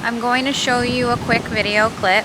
I'm going to show you a quick video clip.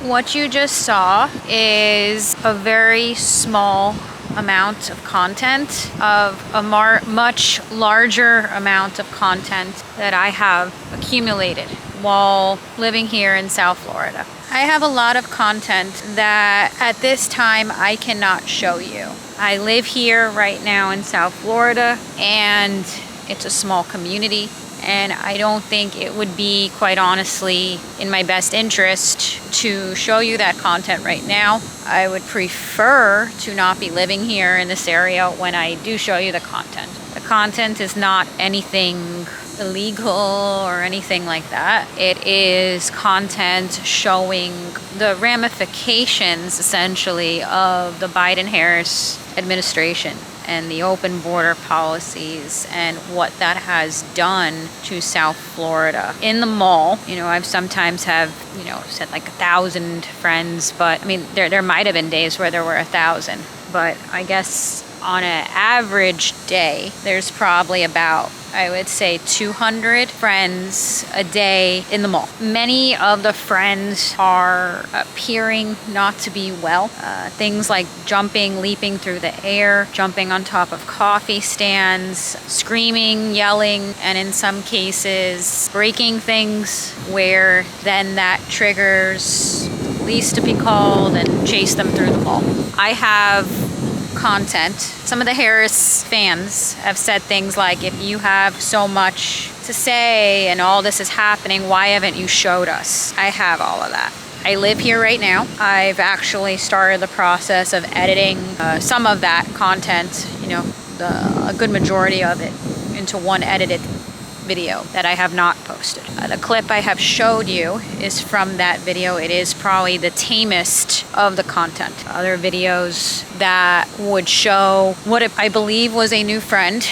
What you just saw is a very small amount of content of a much larger amount of content that I have accumulated while living here in South Florida. I have a lot of content that at this time I cannot show you. I live here right now in South Florida, and it's a small community, and I don't think it would be, quite honestly, in my best interest to show you that content right now. I would prefer to not be living here in this area when I do show you the content. The content is not anything illegal or anything like that. It is content showing the ramifications, essentially, of the Biden-Harris administration and the open border policies and what that has done to South Florida. In the mall, I've sometimes have, said like 1,000 friends, but I mean, there might have been days where there were 1,000, but I guess on an average day, there's probably about, I would say, 200 friends a day in the mall. Many of the friends are appearing not to be well. Things like jumping, leaping through the air, jumping on top of coffee stands, screaming, yelling, and in some cases, breaking things, where then that triggers police to be called and chase them through the mall. I have content. Some of the Harris fans have said things like, if you have so much to say and all this is happening, why haven't you showed us? I have all of that. I live here right now. I've actually started the process of editing some of that content, a good majority of it, into one edited video that I have not posted. The clip I have showed you is from that video. It is probably the tamest of the content. Other videos that would show what I believe was a new friend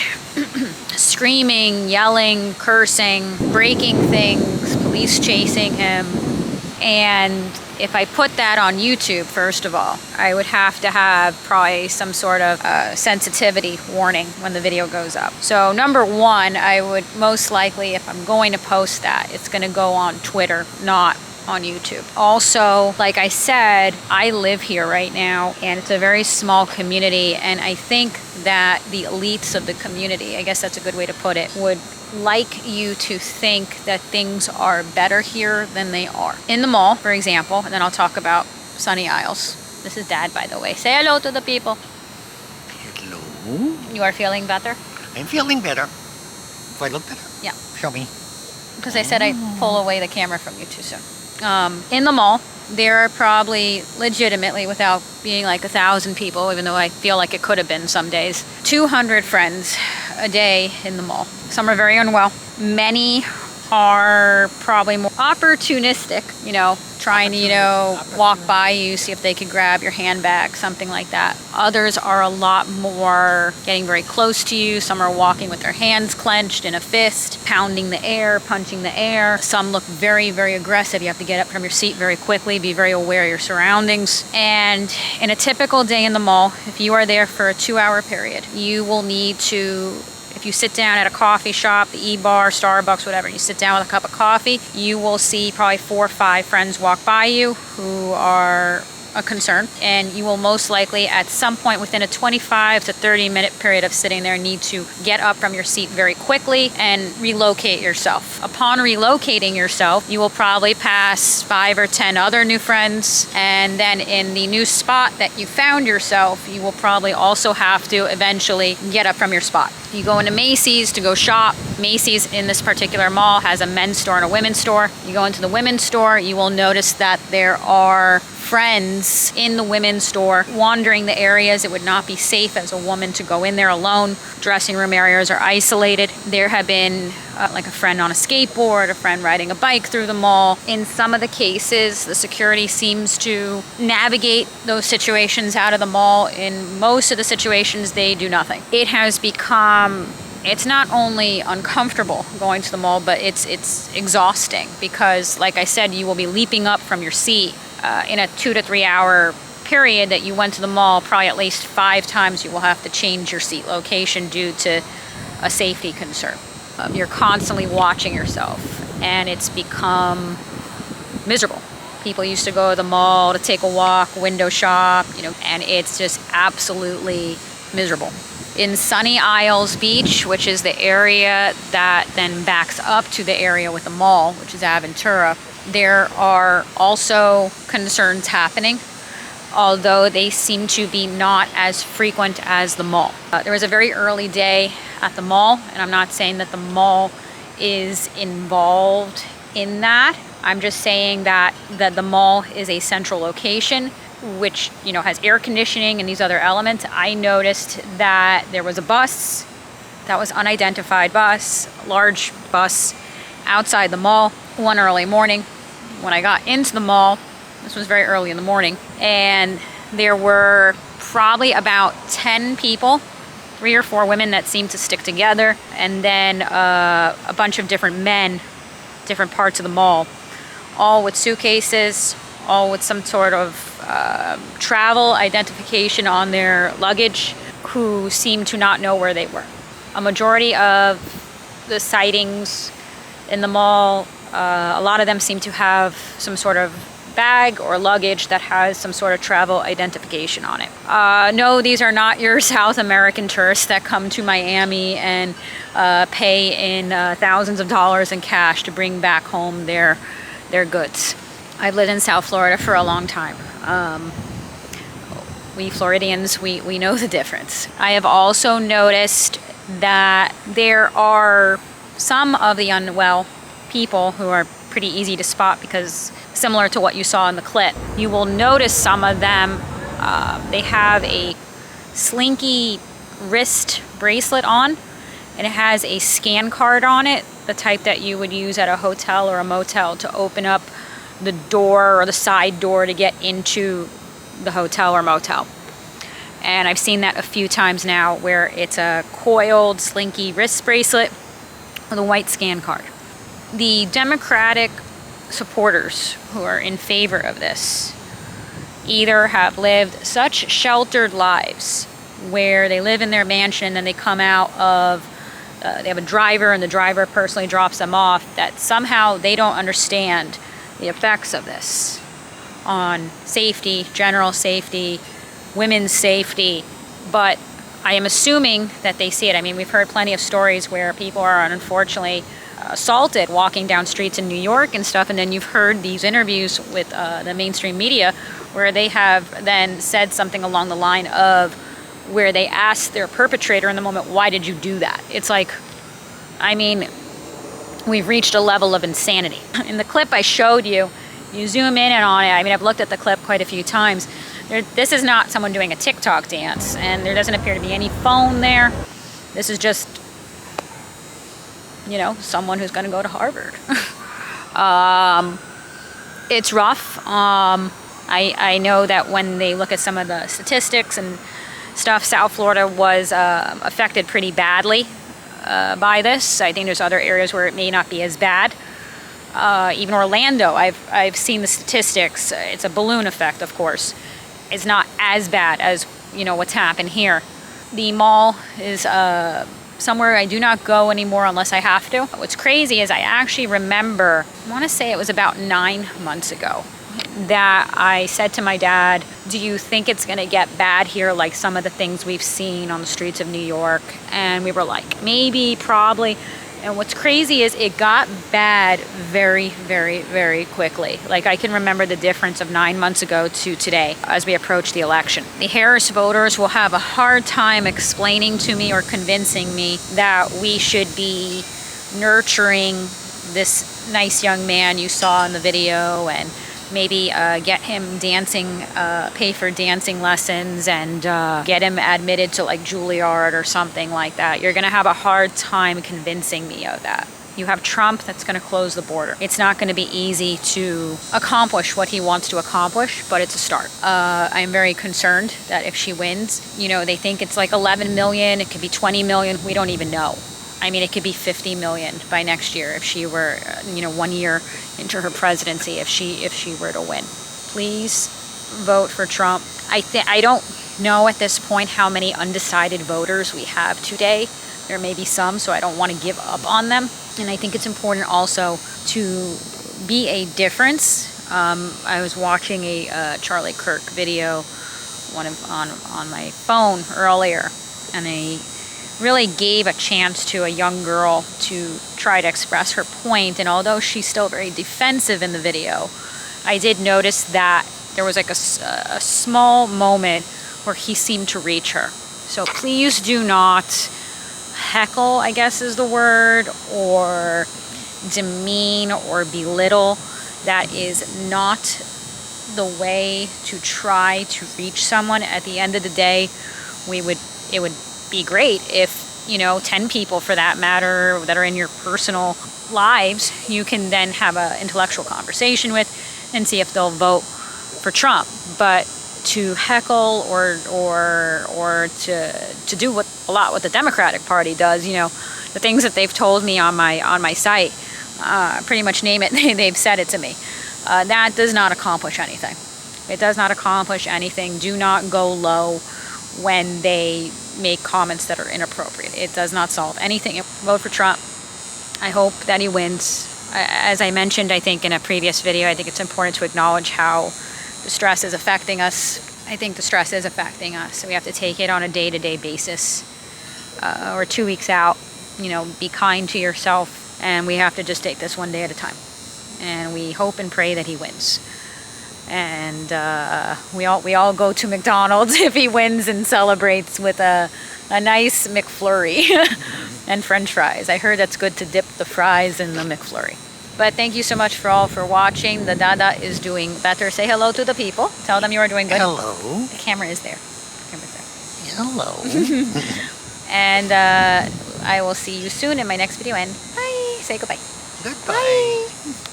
screaming, yelling, cursing, breaking things, police chasing him. And if I put that on YouTube, first of all, I would have to have probably some sort of sensitivity warning when the video goes up. So number one, I would most likely, if I'm going to post that, it's going to go on Twitter, not on YouTube. Also, like I said, I live here right now, and it's a very small community, and I think that the elites of the community, I guess that's a good way to put it, would like you to think that things are better here than they are. In the mall, for example, and then I'll talk about Sunny Isles. This is Dad, by the way. Say hello to the people. Hello. You are feeling better? I'm feeling better. Do I look better? Yeah. Show me. Because I said I'd pull away the camera from you too soon. In the mall, there are probably, legitimately, without being like 1,000 people, even though I feel like it could have been some days, 200 friends a day in the mall. Some are very unwell. Many are probably more opportunistic, trying to, walk by you, see if they could grab your handbag, something like that. Others are a lot more getting very close to you. Some are walking with their hands clenched in a fist, pounding the air, punching the air. Some look very, very aggressive. You have to get up from your seat very quickly, be very aware of your surroundings. And in a typical day in the mall, if you are there for a 2-hour period, you will need to, if you sit down at a coffee shop, the E-Bar, Starbucks, whatever, you sit down with a cup of coffee, you will see probably 4 or 5 friends walk by you who are a concern, and you will most likely at some point within a 25 to 30 minute period of sitting there need to get up from your seat very quickly and relocate yourself. Upon relocating yourself, you will probably pass 5 or 10 other new friends, and then in the new spot that you found yourself, you will probably also have to eventually get up from your spot. You go into Macy's to go shop. Macy's in this particular mall has a men's store and a women's store. You go into the women's store, you will notice that there are friends in the women's store wandering the areas. It would not be safe as a woman to go in there alone. Dressing room areas are isolated. There have been like a friend on a skateboard, a friend riding a bike through the mall. In some of the cases, the security seems to navigate those situations out of the mall. In most of the situations, they do nothing. It has become it's not only uncomfortable going to the mall, but it's exhausting because, like I said, you will be leaping up from your seat in a 2 to 3 hour period that you went to the mall. Probably at least 5 times you will have to change your seat location due to a safety concern. You're constantly watching yourself, and it's become miserable. People used to go to the mall to take a walk, window shop, and it's just absolutely miserable. In Sunny Isles Beach, which is the area that then backs up to the area with the mall, which is Aventura, there are also concerns happening, although they seem to be not as frequent as the mall. There was a very early day at the mall, and I'm not saying that the mall is involved in that. I'm just saying that the mall is a central location, which has air conditioning and these other elements. I noticed that there was a bus that was unidentified bus, large bus outside the mall one early morning. When I got into the mall, this was very early in the morning, and there were probably about 10 people, 3 or 4 women that seemed to stick together, and then a bunch of different men, different parts of the mall, all with suitcases, all with some sort of travel identification on their luggage, who seemed to not know where they were. A majority of the sightings in the mall, a lot of them seem to have some sort of bag or luggage that has some sort of travel identification on it. No, these are not your South American tourists that come to Miami and pay in thousands of dollars in cash to bring back home their goods. I've lived in South Florida for a long time. We Floridians, we know the difference. I have also noticed that there are some of the unwell people who are pretty easy to spot because, similar to what you saw in the clip, you will notice some of them, they have a slinky wrist bracelet on, and it has a scan card on it, the type that you would use at a hotel or a motel to open up the door or the side door to get into the hotel or motel. And I've seen that a few times now, where it's a coiled slinky wrist bracelet with a white scan card. The Democratic supporters who are in favor of this either have lived such sheltered lives where they live in their mansion and then they come out of they have a driver and the driver personally drops them off, that somehow they don't understand the effects of this on safety, general safety, women's safety. But I am assuming that they see it. I mean, we've heard plenty of stories where people are unfortunately assaulted walking down streets in New York and stuff, and then you've heard these interviews with the mainstream media where they have then said something along the line of, where they asked their perpetrator in the moment, why did you do that? It's like, I mean, we've reached a level of insanity. In the clip I showed you, you zoom in and on it, I mean, I've looked at the clip quite a few times. This is not someone doing a TikTok dance, and there doesn't appear to be any phone there. This is just, someone who's going to go to Harvard. It's rough. I know that when they look at some of the statistics and stuff, South Florida was affected pretty badly by this. I think there's other areas where it may not be as bad. Even Orlando, I've seen the statistics. It's a balloon effect, of course. It's not as bad as what's happened here. The mall is somewhere I do not go anymore unless I have to. What's crazy is I actually remember, I want to say it was about 9 months ago, that I said to my dad, do you think it's going to get bad here like some of the things we've seen on the streets of New York? And we were like, maybe, probably. And what's crazy is it got bad very, very, very quickly. Like, I can remember the difference of 9 months ago to today as we approach the election. The Harris voters will have a hard time explaining to me or convincing me that we should be nurturing this nice young man you saw in the video, and maybe get him dancing, pay for dancing lessons, and get him admitted to like Juilliard or something like that. You're gonna have a hard time convincing me of that. You have Trump that's going to close the border. It's not going to be easy to accomplish what he wants to accomplish, but it's a start. I'm very concerned that if she wins, they think it's like 11 million, it could be 20 million, we don't even know. I mean, it could be 50 million by next year if she were, 1 year into her presidency, if she were to win. Please vote for Trump. I don't know at this point how many undecided voters we have today. There may be some, so I don't want to give up on them. And I think it's important also to be a difference. I was watching a Charlie Kirk video on my phone earlier, and they really gave a chance to a young girl to try to express her point. And although she's still very defensive in the video, I did notice that there was like a small moment where he seemed to reach her. So please do not heckle, I guess is the word, or demean or belittle. That is not the way to try to reach someone. At the end of the day, it would be great if 10 people for that matter that are in your personal lives you can then have an intellectual conversation with and see if they'll vote for Trump. But to heckle or to do what the Democratic Party does, the things that they've told me on my site, pretty much name it, they've said it to me. That does not accomplish anything. It does not accomplish anything. Do not go low when they make comments that are inappropriate. It does not solve anything. Vote for Trump. I hope that he wins. As I mentioned, I think in a previous video, I think it's important to acknowledge how the stress is affecting us. I think the stress is affecting us. We have to take it on a day-to-day basis, or 2 weeks out. Be kind to yourself, and we have to just take this one day at a time. And we hope and pray that he wins. And we all go to McDonald's if he wins and celebrates with a nice McFlurry and French fries. I heard that's good to dip the fries in the McFlurry. But thank you so much for watching. The Dada is doing better. Say hello to the people. Tell them you are doing good. Hello. The camera is there. The camera's there. Hello. And I will see you soon in my next video. And bye. Say goodbye. Goodbye. Bye.